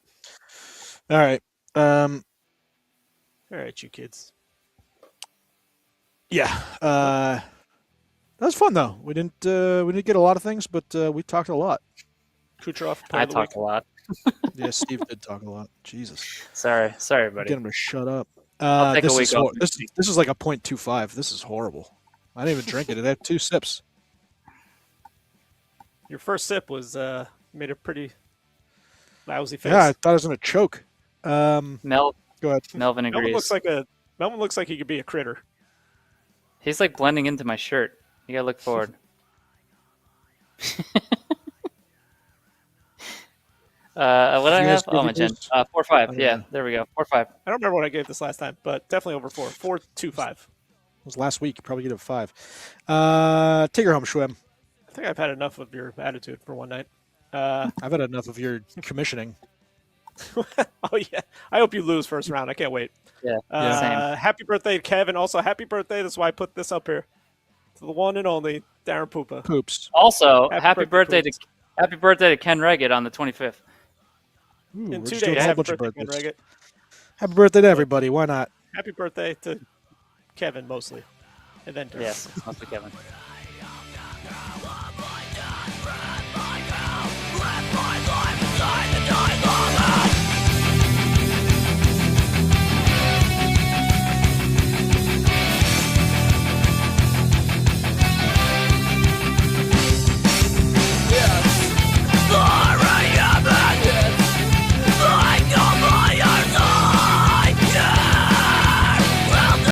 All right. All right, you kids. Yeah. That was fun though. We didn't get a lot of things, but we talked a lot. Kucherov. I talked a lot. Yeah, Steve did talk a lot. Jesus. Sorry, buddy. Get him to shut up. I'll take a week off. This is like a 0.25. This is horrible. I didn't even drink it. I had 2 sips. Your first sip was made a pretty lousy face. Yeah, I thought I was gonna choke. Mel Go ahead. Melvin Melvin agrees. looks like he could be a critter. He's like blending into my shirt. You gotta look forward. What Did I you guys have? give Oh, your magenta. boost? 4-5. I don't Yeah, know. there we go. 4-5. I don't remember what I gave this last time, but definitely over 4. 4.25. It was last week. You probably get a 5. Take her home, Schwem. I think I've had enough of your attitude for one night. I've had enough of your commissioning. Oh yeah, I hope you lose first round. I can't wait. Yeah, same. Happy birthday, Kevin. Also, happy birthday. That's why I put this up here. To the one and only Darren Poopa. Poops. Also, Happy happy birthday, birthday to Ken Reggett on the 25th. Ooh, In we're 2 just doing days, a whole happy bunch of birthday, Ken birthdays. Reggett. Happy birthday to everybody. Why not? Happy birthday to Kevin mostly, and then Darren. Yes, it's mostly Kevin.